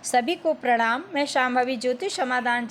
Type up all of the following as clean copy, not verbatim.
सभी को प्रणाम। मैं शांभवी ज्योतिष समाधान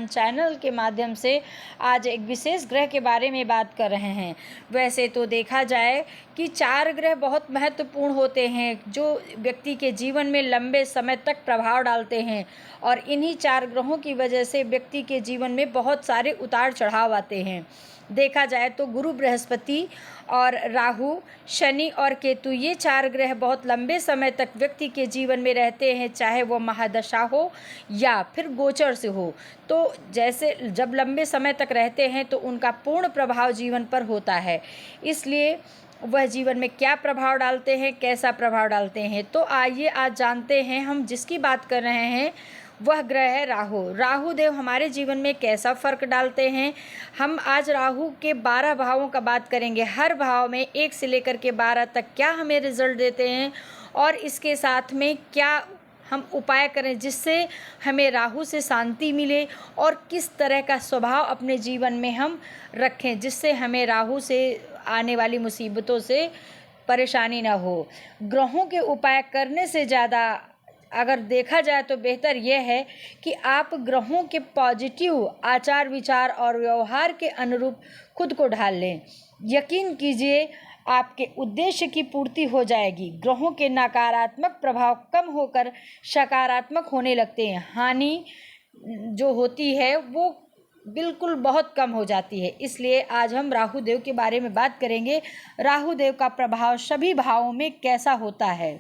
चैनल के माध्यम से आज एक विशेष ग्रह के बारे में बात कर रहे हैं। वैसे तो देखा जाए कि 4 ग्रह बहुत महत्वपूर्ण होते हैं जो व्यक्ति के जीवन में लंबे समय तक प्रभाव डालते हैं, और इन्हीं 4 ग्रहों की वजह से व्यक्ति के जीवन में बहुत सारे उतार चढ़ाव आते हैं। देखा जाए तो गुरु, बृहस्पति और राहु, शनि और केतु, ये 4 ग्रह बहुत लंबे समय तक व्यक्ति के जीवन में रहते हैं, चाहे वो महादशा हो या फिर गोचर से हो। तो जैसे जब लंबे समय तक रहते हैं तो उनका पूर्ण प्रभाव जीवन पर होता है। इसलिए वह जीवन में क्या प्रभाव डालते हैं, कैसा प्रभाव डालते हैं, तो आइए आज जानते हैं। हम जिसकी बात कर रहे हैं वह ग्रह है राहु। राहु देव हमारे जीवन में कैसा फ़र्क डालते हैं, हम आज राहु के 12 भावों का बात करेंगे। हर भाव में 1 से लेकर के 12 तक क्या हमें रिजल्ट देते हैं, और इसके साथ में क्या हम उपाय करें जिससे हमें राहु से शांति मिले, और किस तरह का स्वभाव अपने जीवन में हम रखें जिससे हमें राहु से आने वाली मुसीबतों से परेशानी ना हो। ग्रहों के उपाय करने से ज़्यादा अगर देखा जाए तो बेहतर यह है कि आप ग्रहों के पॉजिटिव आचार विचार और व्यवहार के अनुरूप खुद को ढाल लें। यकीन कीजिए आपके उद्देश्य की पूर्ति हो जाएगी। ग्रहों के नकारात्मक प्रभाव कम होकर सकारात्मक होने लगते हैं। हानि जो होती है वो बिल्कुल बहुत कम हो जाती है। इसलिए आज हम राहु देव के बारे में बात करेंगे। राहु देव का प्रभाव सभी भावों में कैसा होता है।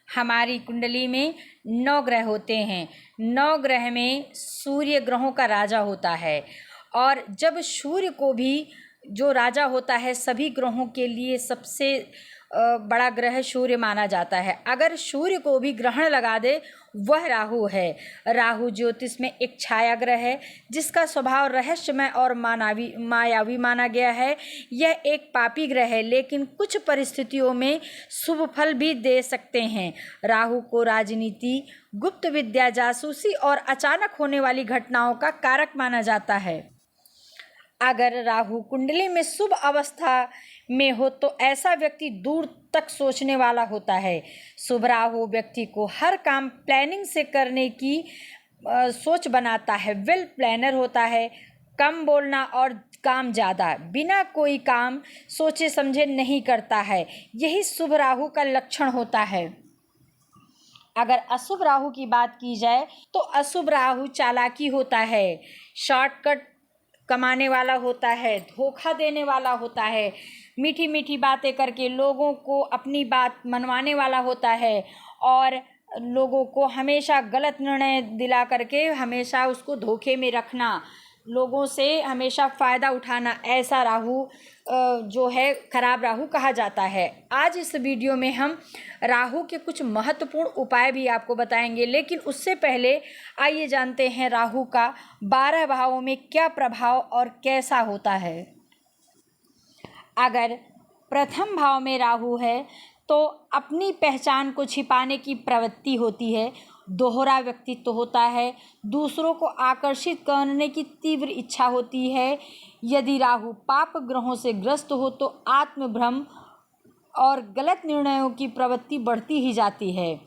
हमारी कुंडली में 9 ग्रह होते हैं। 9 ग्रह में सूर्य ग्रहों का राजा होता है, और जब सूर्य को भी जो राजा होता है सभी ग्रहों के लिए सबसे बड़ा ग्रह सूर्य माना जाता है। अगर सूर्य को भी ग्रहण लगा दे वह राहु है। राहु ज्योतिष में एक छाया ग्रह है जिसका स्वभाव रहस्यमय और मायावी माना गया है। यह एक पापी ग्रह है, लेकिन कुछ परिस्थितियों में शुभ फल भी दे सकते हैं। राहु को राजनीति, गुप्त विद्या, जासूसी और अचानक होने वाली घटनाओं का कारक माना जाता है। अगर राहु कुंडली में शुभ अवस्था में हो तो ऐसा व्यक्ति दूर तक सोचने वाला होता है। शुभ राहु व्यक्ति को हर काम प्लानिंग से करने की सोच बनाता है। वेल प्लानर होता है। कम बोलना और काम ज़्यादा, बिना कोई काम सोचे समझे नहीं करता है। यही शुभ राहु का लक्षण होता है। अगर अशुभ राहु की बात की जाए तो अशुभ राहु चालाकी होता है, शॉर्टकट कमाने वाला होता है, धोखा देने वाला होता है, मीठी मीठी बातें करके लोगों को अपनी बात मनवाने वाला होता है, और लोगों को हमेशा गलत निर्णय दिला करके हमेशा उसको धोखे में रखना, लोगों से हमेशा फ़ायदा उठाना, ऐसा राहु जो है खराब राहु कहा जाता है। आज इस वीडियो में हम राहु के कुछ महत्वपूर्ण उपाय भी आपको बताएंगे, लेकिन उससे पहले आइए जानते हैं राहु का 12 भावों में क्या प्रभाव और कैसा होता है। अगर प्रथम भाव में राहु है तो अपनी पहचान को छिपाने की प्रवृत्ति होती है, दोहरा व्यक्तित्व होता है, दूसरों को आकर्षित करने की तीव्र इच्छा होती है। यदि राहु पाप ग्रहों से ग्रस्त हो तो आत्मभ्रम और गलत निर्णयों की प्रवृत्ति बढ़ती ही जाती है।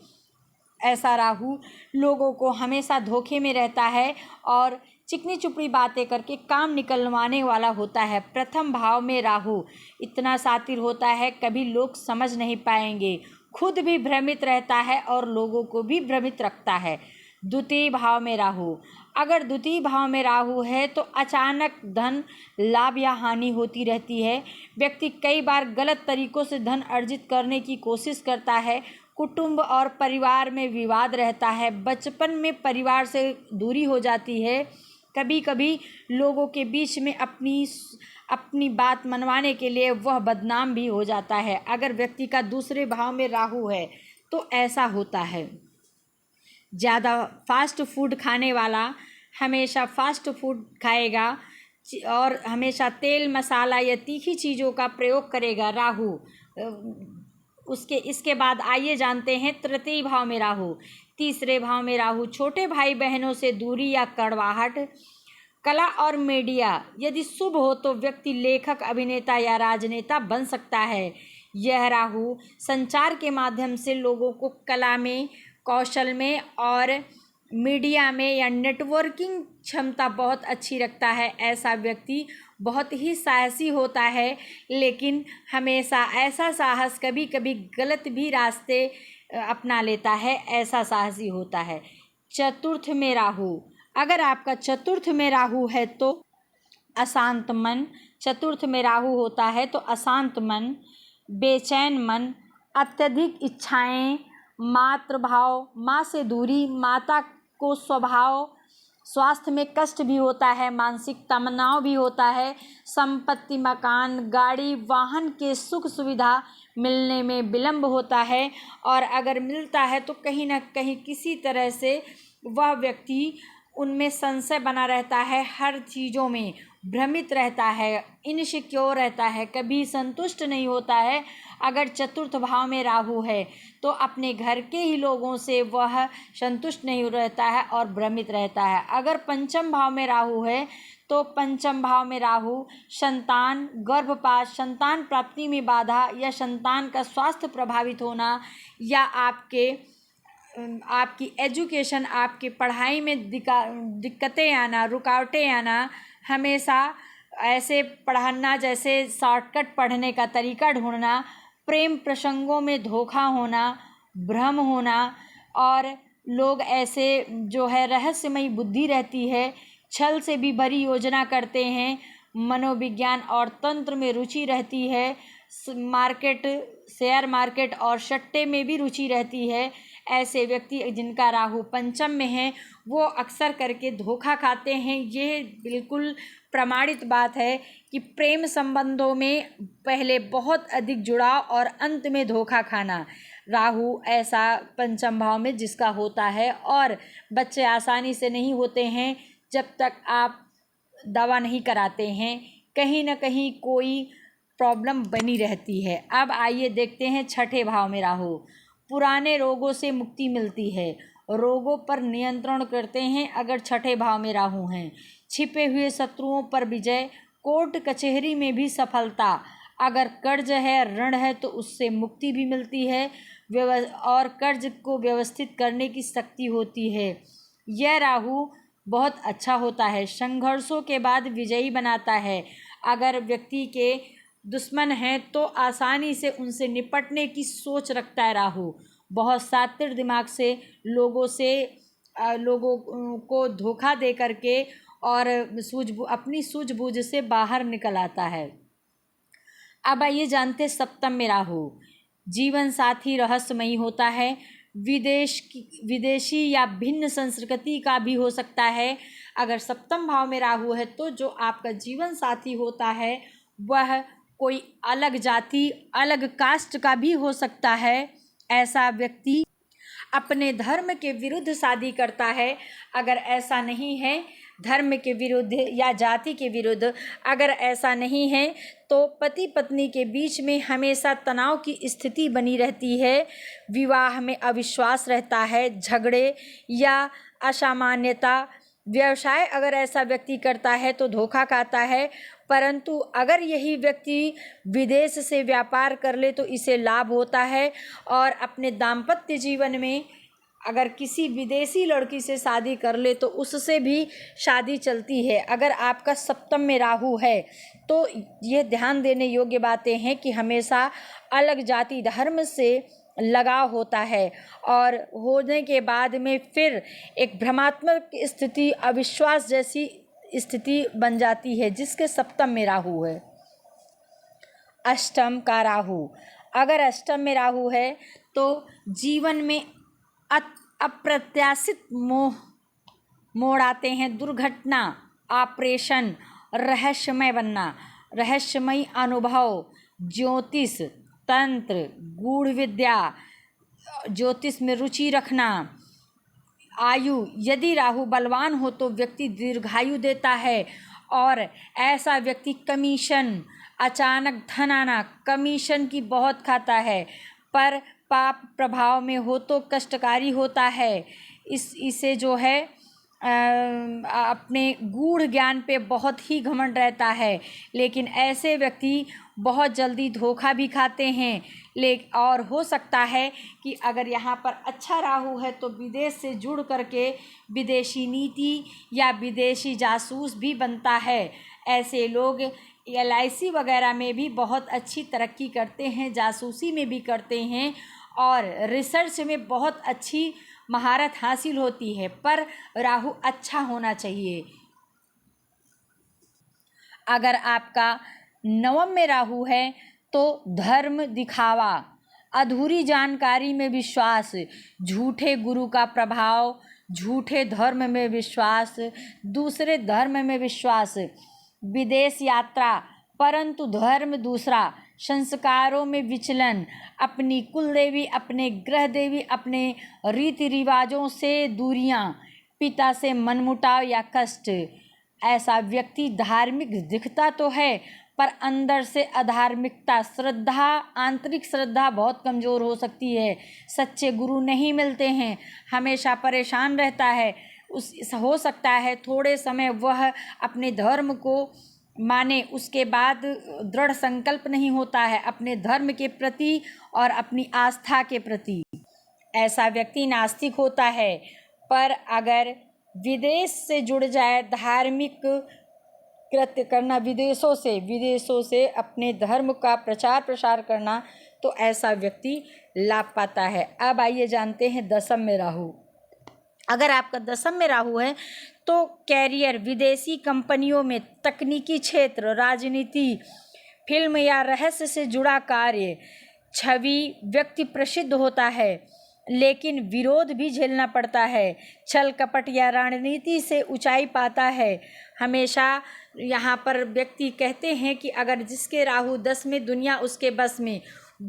ऐसा राहु लोगों को हमेशा धोखे में रहता है और चिकनी चुपड़ी बातें करके काम निकलवाने वाला होता है। प्रथम भाव में राहु इतना शातिर होता है कभी लोग समझ नहीं पाएंगे, खुद भी भ्रमित रहता है और लोगों को भी भ्रमित रखता है। द्वितीय भाव में राहु, अगर द्वितीय भाव में राहु है तो अचानक धन लाभ या हानि होती रहती है। व्यक्ति कई बार गलत तरीकों से धन अर्जित करने की कोशिश करता है। कुटुंब और परिवार में विवाद रहता है। बचपन में परिवार से दूरी हो जाती है। कभी कभी लोगों के बीच में अपनी बात मनवाने के लिए वह बदनाम भी हो जाता है। अगर व्यक्ति का दूसरे भाव में राहु है तो ऐसा होता है। ज़्यादा फास्ट फूड खाने वाला हमेशा फास्ट फूड खाएगा और हमेशा तेल मसाला या तीखी चीज़ों का प्रयोग करेगा राहु। इसके बाद आइए जानते हैं तृतीय भाव में राहु। तीसरे भाव में राहु छोटे भाई बहनों से दूरी या कड़वाहट। कला और मीडिया यदि शुभ हो तो व्यक्ति लेखक, अभिनेता या राजनेता बन सकता है। यह राहु संचार के माध्यम से लोगों को कला में कौशल में और मीडिया में या नेटवर्किंग क्षमता बहुत अच्छी रखता है। ऐसा व्यक्ति बहुत ही साहसी होता है, लेकिन हमेशा ऐसा साहस कभी कभी गलत भी रास्ते अपना लेता है, ऐसा साहसी होता है। चतुर्थ में राहु, अगर आपका चतुर्थ में राहु है तो अशांत मन, चतुर्थ में राहु होता है तो अशांत मन, बेचैन मन, अत्यधिक इच्छाएं, मातृभाव, माँ से दूरी, माता को स्वभाव, स्वास्थ्य में कष्ट भी होता है, मानसिक तनाव भी होता है, संपत्ति, मकान, गाड़ी, वाहन के सुख सुविधा मिलने में विलंब होता है, और अगर मिलता है तो कहीं ना कहीं किसी तरह से वह व्यक्ति उनमें संशय बना रहता है, हर चीज़ों में भ्रमित रहता है, इनसिक्योर रहता है, कभी संतुष्ट नहीं होता है। अगर चतुर्थ भाव में राहु है तो अपने घर के ही लोगों से वह संतुष्ट नहीं रहता है और भ्रमित रहता है। अगर पंचम भाव में राहु है तो पंचम भाव में राहु संतान, गर्भपात, संतान प्राप्ति में बाधा या संतान का स्वास्थ्य प्रभावित होना या आपकी एजुकेशन, आपकी पढ़ाई में दिक्कतें आना, रुकावटें आना, हमेशा ऐसे पढ़ना जैसे शॉर्टकट पढ़ने का तरीका ढूंढना, प्रेम प्रसंगों में धोखा होना, भ्रम होना, और लोग ऐसे जो है रहस्यमयी बुद्धि रहती है, छल से भी भरी योजना करते हैं, मनोविज्ञान और तंत्र में रुचि रहती है, शेयर मार्केट और सट्टे में भी रुचि रहती है। ऐसे व्यक्ति जिनका राहु पंचम में है वो अक्सर करके धोखा खाते हैं। ये बिल्कुल प्रमाणित बात है कि प्रेम संबंधों में पहले बहुत अधिक जुड़ाव और अंत में धोखा खाना, राहु ऐसा पंचम भाव में जिसका होता है। और बच्चे आसानी से नहीं होते हैं जब तक आप दवा नहीं कराते हैं, कहीं ना कहीं कोई प्रॉब्लम बनी रहती है। अब आइए देखते हैं छठे भाव में राहु, पुराने रोगों से मुक्ति मिलती है, रोगों पर नियंत्रण करते हैं अगर छठे भाव में राहु हैं, छिपे हुए शत्रुओं पर विजय, कोर्ट कचहरी में भी सफलता, अगर कर्ज है, ऋण है तो उससे मुक्ति भी मिलती है, और कर्ज को व्यवस्थित करने की शक्ति होती है। यह राहु बहुत अच्छा होता है, संघर्षों के बाद विजयी बनाता है। अगर व्यक्ति के दुश्मन हैं तो आसानी से उनसे निपटने की सोच रखता है राहु, बहुत शातिर दिमाग से लोगों को धोखा दे करके और अपनी सूझबूझ से बाहर निकल आता है। अब आइए जानते सप्तम में राहु, जीवन साथी रहस्यमयी होता है, विदेशी या भिन्न संस्कृति का भी हो सकता है। अगर सप्तम भाव में राहु है तो जो आपका जीवन साथी होता है वह कोई अलग जाति, अलग कास्ट का भी हो सकता है। ऐसा व्यक्ति अपने धर्म के विरुद्ध शादी करता है। अगर ऐसा नहीं है, धर्म के विरुद्ध या जाति के विरुद्ध अगर ऐसा नहीं है तो पति पत्नी के बीच में हमेशा तनाव की स्थिति बनी रहती है, विवाह में अविश्वास रहता है, झगड़े या असामान्यता। व्यवसाय अगर ऐसा व्यक्ति करता है तो धोखा खाता है, परंतु अगर यही व्यक्ति विदेश से व्यापार कर ले तो इसे लाभ होता है। और अपने दाम्पत्य जीवन में अगर किसी विदेशी लड़की से शादी कर ले तो उससे भी शादी चलती है। अगर आपका सप्तम में राहु है तो ये ध्यान देने योग्य बातें हैं कि हमेशा अलग जाति धर्म से लगाव होता है, और होने के बाद में फिर एक भ्रमात्मक स्थिति, अविश्वास जैसी स्थिति बन जाती है जिसके सप्तम में राहु है। अष्टम का राहु, अगर अष्टम में राहु है तो जीवन में अप्रत्याशित मोड़ आते हैं, दुर्घटना, ऑपरेशन, रहस्यमय बनना, रहस्यमय अनुभव, ज्योतिष, तंत्र, गूढ़ विद्या, ज्योतिष में रुचि रखना, आयु, यदि राहु बलवान हो तो व्यक्ति दीर्घायु देता है। और ऐसा व्यक्ति कमीशन, अचानक धन आना, कमीशन की बहुत खाता है, पर पाप प्रभाव में हो तो कष्टकारी होता है। इसे जो है अपने गूढ़ ज्ञान पे बहुत ही घमंड रहता है, लेकिन ऐसे व्यक्ति बहुत जल्दी धोखा भी खाते हैं। और हो सकता है कि अगर यहाँ पर अच्छा राहु है तो विदेश से जुड़ करके विदेशी नीति या विदेशी जासूस भी बनता है। ऐसे लोग LIC वगैरह में भी बहुत अच्छी तरक्की करते हैं, जासूसी में भी करते हैं और रिसर्च में बहुत अच्छी महारत हासिल होती है। पर राहु अच्छा होना चाहिए। अगर आपका 9वें में राहु है तो धर्म दिखावा, अधूरी जानकारी में विश्वास, झूठे गुरु का प्रभाव, झूठे धर्म में विश्वास, दूसरे धर्म में विश्वास, विदेश यात्रा परंतु धर्म दूसरा, संस्कारों में विचलन, अपनी कुल देवी, अपने ग्रह देवी, अपने रीति रिवाजों से दूरियां, पिता से मनमुटाव या कष्ट। ऐसा व्यक्ति धार्मिक दिखता तो है पर अंदर से अधार्मिकता, श्रद्धा, आंतरिक श्रद्धा बहुत कमज़ोर हो सकती है। सच्चे गुरु नहीं मिलते हैं, हमेशा परेशान रहता है। हो सकता है थोड़े समय वह अपने धर्म को माने, उसके बाद दृढ़ संकल्प नहीं होता है अपने धर्म के प्रति और अपनी आस्था के प्रति। ऐसा व्यक्ति नास्तिक होता है। पर अगर विदेश से जुड़ जाए, धार्मिक कृत्य करना, विदेशों से अपने धर्म का प्रचार प्रसार करना, तो ऐसा व्यक्ति लाभ पाता है। अब आइए जानते हैं 10वें में राहु। अगर आपका 10वें में राहु है तो कैरियर, विदेशी कंपनियों में, तकनीकी क्षेत्र, राजनीति, फिल्म या रहस्य से जुड़ा कार्य, छवि, व्यक्ति प्रसिद्ध होता है लेकिन विरोध भी झेलना पड़ता है। छल कपट या रणनीति से ऊंचाई पाता है। हमेशा यहाँ पर व्यक्ति कहते हैं कि अगर जिसके राहु 10 में, दुनिया उसके बस में।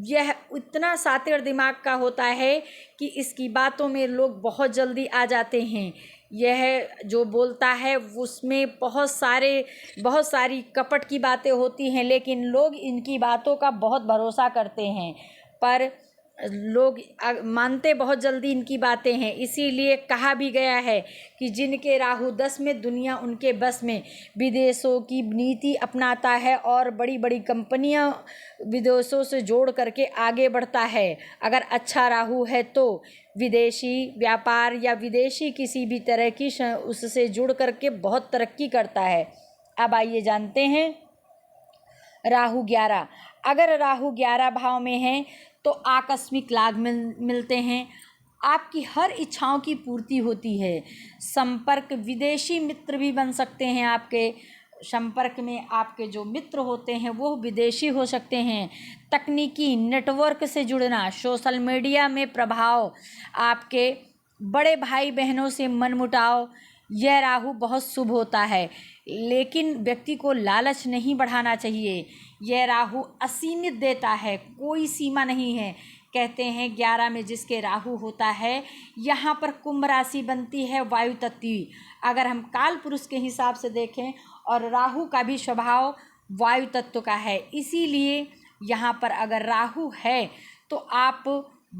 यह इतना सातिर दिमाग का होता है कि इसकी बातों में लोग बहुत जल्दी आ जाते हैं। यह जो बोलता है उसमें बहुत सारी कपट की बातें होती हैं, लेकिन लोग इनकी बातों का बहुत भरोसा करते हैं। पर लोग मानते बहुत जल्दी इनकी बातें हैं। इसीलिए कहा भी गया है कि जिनके राहु 10 में, दुनिया उनके बस में। विदेशों की नीति अपनाता है और बड़ी बड़ी कंपनियां विदेशों से जोड़ करके आगे बढ़ता है। अगर अच्छा राहु है तो विदेशी व्यापार या विदेशी किसी भी तरह की उससे जुड़ करके बहुत तरक्की करता है। अब आइए जानते हैं राहु 11। अगर राहु 11 भाव में है तो आकस्मिक लाभ मिलते हैं, आपकी हर इच्छाओं की पूर्ति होती है। संपर्क, विदेशी मित्र भी बन सकते हैं। आपके संपर्क में आपके जो मित्र होते हैं वो विदेशी हो सकते हैं। तकनीकी, नेटवर्क से जुड़ना, सोशल मीडिया में प्रभाव, आपके बड़े भाई बहनों से मनमुटाव, यह राहु बहुत शुभ होता है। लेकिन व्यक्ति को लालच नहीं बढ़ाना चाहिए। यह राहु असीमित देता है, कोई सीमा नहीं है। कहते हैं 11 में जिसके राहु होता है, यहाँ पर कुंभ राशि बनती है वायु तत्व। अगर हम काल पुरुष के हिसाब से देखें और राहु का भी स्वभाव वायु तत्व का है, इसीलिए यहाँ पर अगर राहु है तो आप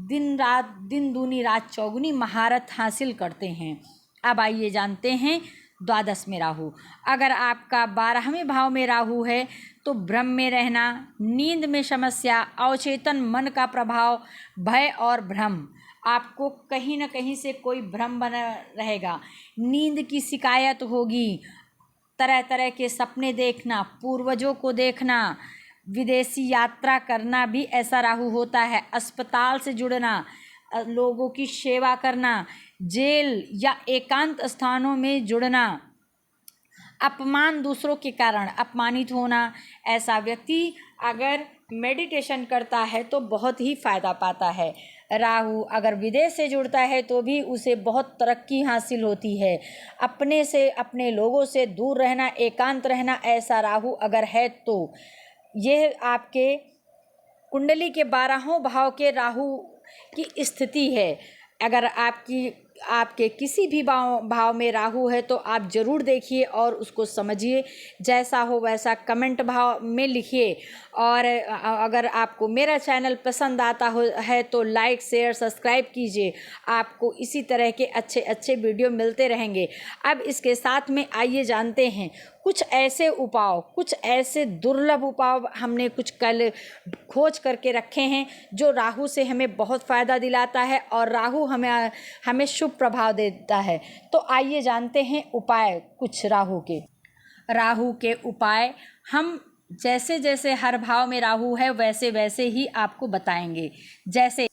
दिन दूनी रात चौगुनी महारत हासिल करते हैं। अब आइए जानते हैं 12 में राहु। अगर आपका 12वें भाव में राहु है तो भ्रम में रहना, नींद में समस्या, अवचेतन मन का प्रभाव, भय और भ्रम, आपको कहीं ना कहीं से कोई भ्रम बना रहेगा। नींद की शिकायत होगी, तरह तरह के सपने देखना, पूर्वजों को देखना, विदेशी यात्रा करना भी ऐसा राहु होता है। अस्पताल से जुड़ना, लोगों की सेवा करना, जेल या एकांत स्थानों में जुड़ना, अपमान, दूसरों के कारण अपमानित होना। ऐसा व्यक्ति अगर मेडिटेशन करता है तो बहुत ही फ़ायदा पाता है। राहु अगर विदेश से जुड़ता है तो भी उसे बहुत तरक्की हासिल होती है। अपने से, अपने लोगों से दूर रहना, एकांत रहना, ऐसा राहु अगर है तो यह आपके कुंडली के 12वें भाव के राहु की स्थिति है। अगर आपकी आपके किसी भी भाव में राहु है तो आप ज़रूर देखिए और उसको समझिए। जैसा हो वैसा कमेंट भाव में लिखिए। और अगर आपको मेरा चैनल पसंद आता है तो लाइक शेयर सब्सक्राइब कीजिए। आपको इसी तरह के अच्छे अच्छे वीडियो मिलते रहेंगे। अब इसके साथ में आइए जानते हैं कुछ ऐसे उपाय, कुछ ऐसे दुर्लभ उपाय हमने कुछ कल खोज करके रखे हैं जो राहु से हमें बहुत फ़ायदा दिलाता है और राहु हमें शुभ प्रभाव देता है। तो आइए जानते हैं उपाय कुछ राहु के उपाय हम जैसे जैसे हर भाव में राहु है वैसे वैसे ही आपको बताएंगे। जैसे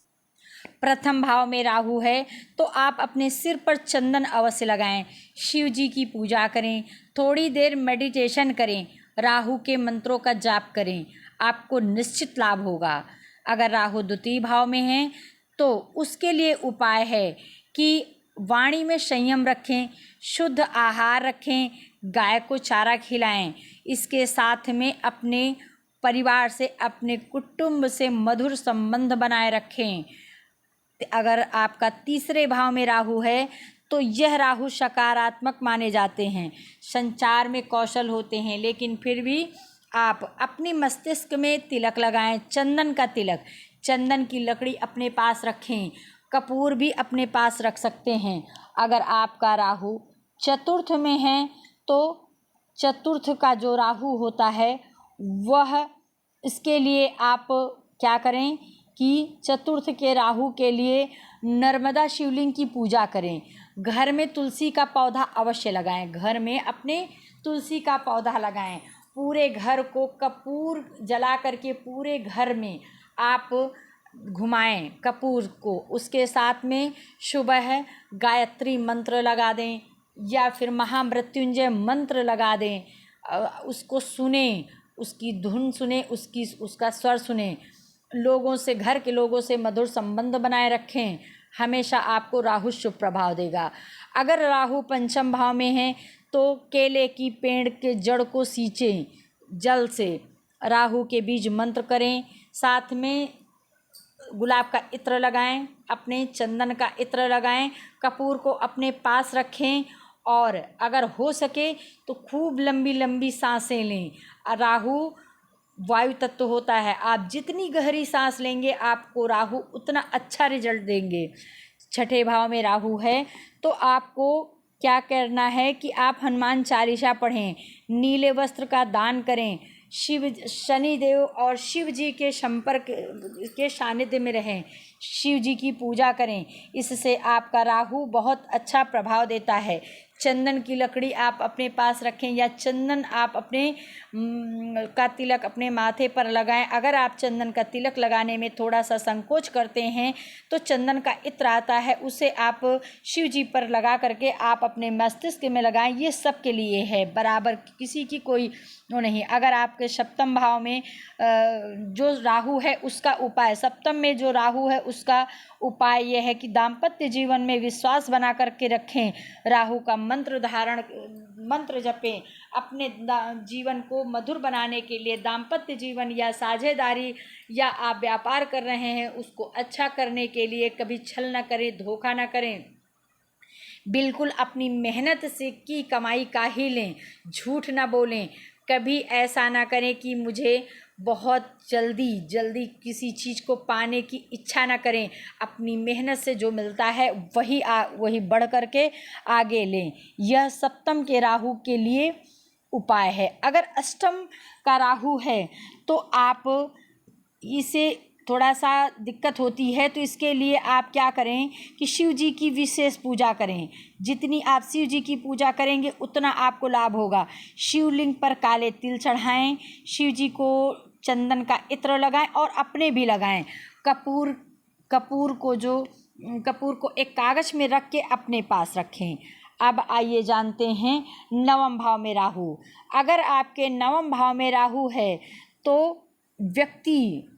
प्रथम भाव में राहु है तो आप अपने सिर पर चंदन अवश्य लगाएं, शिव जी की पूजा करें, थोड़ी देर मेडिटेशन करें, राहु के मंत्रों का जाप करें, आपको निश्चित लाभ होगा। अगर राहु द्वितीय भाव में है तो उसके लिए उपाय है कि वाणी में संयम रखें, शुद्ध आहार रखें, गाय को चारा खिलाएं। इसके साथ में अपने परिवार से, अपने कुटुंब से मधुर संबंध बनाए रखें। अगर आपका तीसरे भाव में राहु है तो यह राहु सकारात्मक माने जाते हैं, संचार में कौशल होते हैं, लेकिन फिर भी आप अपने मस्तिष्क में तिलक लगाएं, चंदन का तिलक, चंदन की लकड़ी अपने पास रखें, कपूर भी अपने पास रख सकते हैं। अगर आपका राहु चतुर्थ में है तो चतुर्थ का जो राहु होता है वह, इसके लिए आप क्या करें कि चतुर्थ के राहु के लिए नर्मदा शिवलिंग की पूजा करें। घर में तुलसी का पौधा अवश्य लगाएं, घर में अपने तुलसी का पौधा लगाएं। पूरे घर को कपूर जला करके पूरे घर में आप घुमाएं कपूर को। उसके साथ में सुबह गायत्री मंत्र लगा दें या फिर महामृत्युंजय मंत्र लगा दें। उसको सुने, उसकी धुन सुने, उसका स्वर सुने। लोगों से, घर के लोगों से मधुर संबंध बनाए रखें, हमेशा आपको राहु शुभ प्रभाव देगा। अगर राहु पंचम भाव में है तो केले की पेड़ के जड़ को सींचें जल से, राहु के बीज मंत्र करें, साथ में गुलाब का इत्र लगाएं, अपने चंदन का इत्र लगाएं, कपूर को अपने पास रखें और अगर हो सके तो खूब लंबी लंबी सांसें लें। राहु वायु तत्व होता है, आप जितनी गहरी सांस लेंगे आपको राहु उतना अच्छा रिजल्ट देंगे। छठे भाव में राहु है तो आपको क्या करना है कि आप हनुमान चालीसा पढ़ें, नीले वस्त्र का दान करें, शनिदेव और शिव जी के संपर्क के सानिध्य में रहें, शिव जी की पूजा करें। इससे आपका राहु बहुत अच्छा प्रभाव देता है। चंदन की लकड़ी आप अपने पास रखें या चंदन आप अपने का तिलक अपने माथे पर लगाएं। अगर आप चंदन का तिलक लगाने में थोड़ा सा संकोच करते हैं तो चंदन का इत्र आता है, उसे आप शिव जी पर लगा करके आप अपने मस्तिष्क में लगाएं। ये सब के लिए है, बराबर किसी की कोई नहीं। अगर आपके सप्तम भाव में जो राहु है उसका उपाय, सप्तम में जो राहु है उसका उपाय यह है कि दाम्पत्य जीवन में विश्वास बना करके रखें, राहु का मंत्र जपें। अपने जीवन को मधुर बनाने के लिए दाम्पत्य जीवन या साझेदारी या आप व्यापार कर रहे हैं उसको अच्छा करने के लिए कभी छल न करें, धोखा न करें, बिल्कुल अपनी मेहनत से की कमाई का ही लें, झूठ ना बोलें। कभी ऐसा ना करें कि मुझे बहुत जल्दी किसी चीज़ को पाने की इच्छा ना करें। अपनी मेहनत से जो मिलता है वही बढ़ करके आगे लें। यह सप्तम के राहु के लिए उपाय है। अगर अष्टम का राहु है तो आप इसे थोड़ा सा दिक्कत होती है, तो इसके लिए आप क्या करें कि शिव जी की विशेष पूजा करें। जितनी आप शिव जी की पूजा करेंगे उतना आपको लाभ होगा। शिवलिंग पर काले तिल चढ़ाएं, शिव जी को चंदन का इत्र लगाएं और अपने भी लगाएं। कपूर को एक कागज में रख के अपने पास रखें। अब आइए जानते हैं नवम भाव में राहु। अगर आपके नवम भाव में राहु है तो व्यक्ति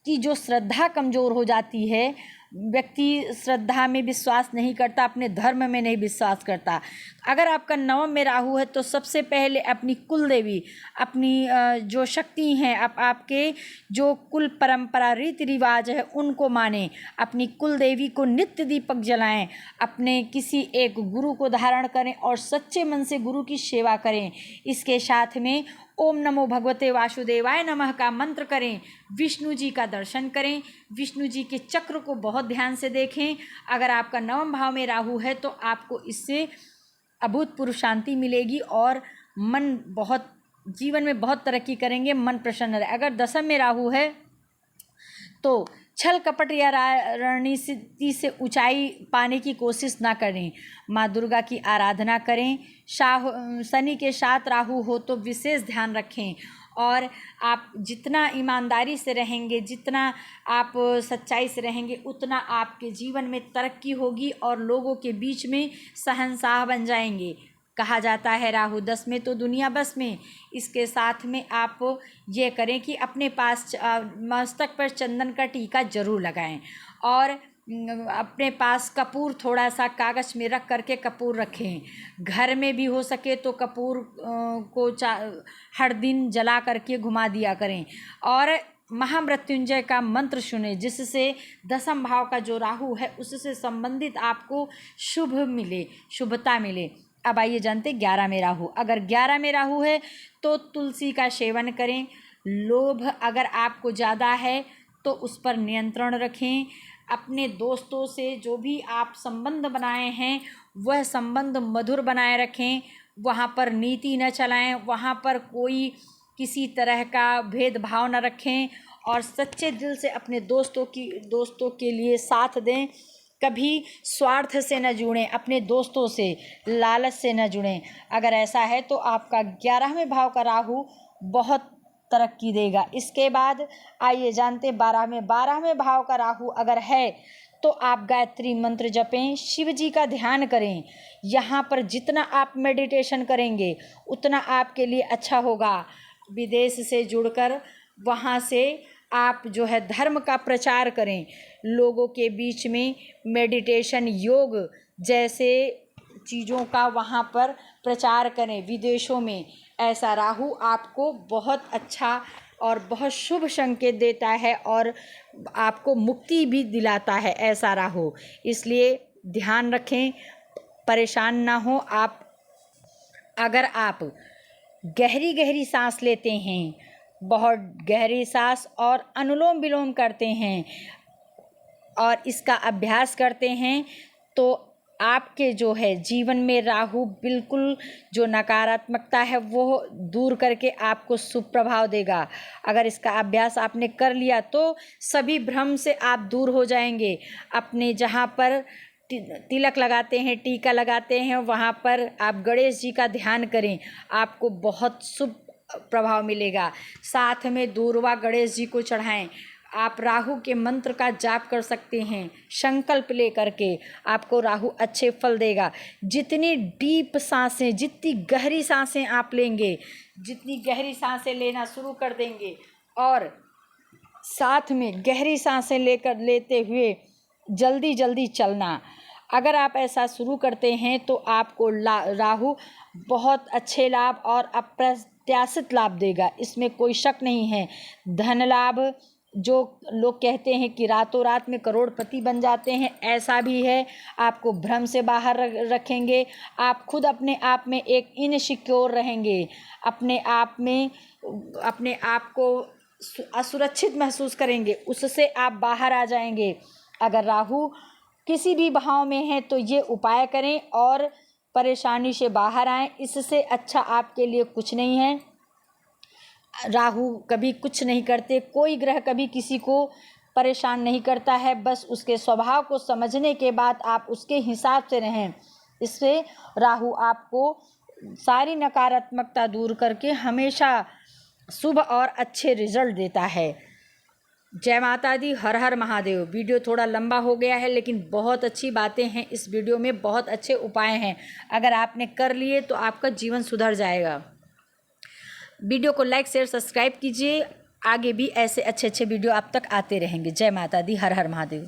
की जो श्रद्धा कमज़ोर हो जाती है व्यक्ति श्रद्धा में विश्वास नहीं करता, अपने धर्म में नहीं विश्वास करता। अगर आपका नवम में राहु है तो सबसे पहले अपनी कुल देवी, अपनी जो शक्ति हैं, आपके जो कुल परंपरा रीति रिवाज है उनको मानें, अपनी कुल देवी को नित्य दीपक जलाएं, अपने किसी एक गुरु को धारण करें और सच्चे मन से गुरु की सेवा करें। इसके साथ में ओम नमो भगवते वासुदेवाय नमः का मंत्र करें, विष्णु जी का दर्शन करें, विष्णु जी के चक्र को बहुत ध्यान से देखें। अगर आपका नवम भाव में राहु है तो आपको इससे अभूतपूर्व शांति मिलेगी और जीवन में बहुत तरक्की करेंगे, मन प्रसन्न रहे। अगर दसम में राहु है तो छल कपट या रणनीति से ऊंचाई पाने की कोशिश ना करें, माँ दुर्गा की आराधना करें। शनि के साथ राहु हो तो विशेष ध्यान रखें और आप जितना ईमानदारी से रहेंगे, जितना आप सच्चाई से रहेंगे, उतना आपके जीवन में तरक्की होगी और लोगों के बीच में शहंशाह बन जाएंगे। कहा जाता है राहु 10 में तो दुनिया बस में। इसके साथ में आप ये करें कि अपने पास मस्तक पर चंदन का टीका जरूर लगाएं और अपने पास कपूर थोड़ा सा कागज़ में रख करके कपूर रखें। घर में भी हो सके तो कपूर को हर दिन जला करके घुमा दिया करें और महामृत्युंजय का मंत्र सुने, जिससे दसम भाव का जो राहु है उससे संबंधित आपको शुभता मिले। अब आइए जानते 11 में राहु। अगर 11 में राहु है तो तुलसी का सेवन करें। लोभ अगर आपको ज़्यादा है तो उस पर नियंत्रण रखें। अपने दोस्तों से जो भी आप संबंध बनाए हैं वह संबंध मधुर बनाए रखें। वहाँ पर नीति न चलाएं, वहाँ पर कोई किसी तरह का भेदभाव न रखें और सच्चे दिल से अपने दोस्तों के लिए साथ दें। कभी स्वार्थ से न जुड़ें, अपने दोस्तों से लालच से न जुड़ें। अगर ऐसा है तो आपका 11वें भाव का राहु बहुत तरक्की देगा। इसके बाद आइए जानते 12वें भाव का राहु अगर है तो आप गायत्री मंत्र जपें, शिव जी का ध्यान करें। यहाँ पर जितना आप मेडिटेशन करेंगे उतना आपके लिए अच्छा होगा। विदेश से जुड़कर वहाँ से आप जो है धर्म का प्रचार करें, लोगों के बीच में मेडिटेशन, योग जैसे चीज़ों का वहाँ पर प्रचार करें। विदेशों में ऐसा राहु आपको बहुत अच्छा और बहुत शुभ संकेत देता है और आपको मुक्ति भी दिलाता है ऐसा राहु। इसलिए ध्यान रखें, परेशान ना हो आप। अगर आप गहरी गहरी सांस लेते हैं, बहुत गहरी सांस और अनुलोम विलोम करते हैं और इसका अभ्यास करते हैं तो आपके जो है जीवन में राहु बिल्कुल जो नकारात्मकता है वो दूर करके आपको शुभ प्रभाव देगा। अगर इसका अभ्यास आपने कर लिया तो सभी भ्रम से आप दूर हो जाएंगे। अपने जहाँ पर तिलक लगाते हैं, टीका लगाते हैं, वहाँ पर आप गणेश जी का ध्यान करें, आपको बहुत शुभ प्रभाव मिलेगा। साथ में दूर्वा गणेश जी को चढ़ाएं। आप राहु के मंत्र का जाप कर सकते हैं, संकल्प ले करके आपको राहु अच्छे फल देगा। जितनी डीप सांसें, जितनी गहरी सांसें आप लेंगे, जितनी गहरी सांसें लेना शुरू कर देंगे और साथ में गहरी सांसें लेते हुए जल्दी जल्दी चलना, अगर आप ऐसा शुरू करते हैं तो आपको राहु बहुत अच्छे लाभ और अप्रत्याशित लाभ देगा, इसमें कोई शक नहीं है। धन लाभ, जो लोग कहते हैं कि रातों रात में करोड़पति बन जाते हैं, ऐसा भी है। आपको भ्रम से बाहर रखेंगे, आप खुद अपने आप में एक इनसिक्योर रहेंगे, अपने आप को असुरक्षित महसूस करेंगे, उससे आप बाहर आ जाएंगे। अगर राहु किसी भी भाव में है तो ये उपाय करें और परेशानी से बाहर आएं। इससे अच्छा आपके लिए कुछ नहीं है। राहु कभी कुछ नहीं करते, कोई ग्रह कभी किसी को परेशान नहीं करता है। बस उसके स्वभाव को समझने के बाद आप उसके हिसाब से रहें। इससे राहु आपको सारी नकारात्मकता दूर करके हमेशा शुभ और अच्छे रिजल्ट देता है। जय माता दी, हर हर महादेव। वीडियो थोड़ा लंबा हो गया है लेकिन बहुत अच्छी बातें हैं इस वीडियो में, बहुत अच्छे उपाय हैं। अगर आपने कर लिए तो आपका जीवन सुधर जाएगा। वीडियो को लाइक शेयर सब्सक्राइब कीजिए, आगे भी ऐसे अच्छे अच्छे वीडियो आप तक आते रहेंगे। जय माता दी, हर हर महादेव।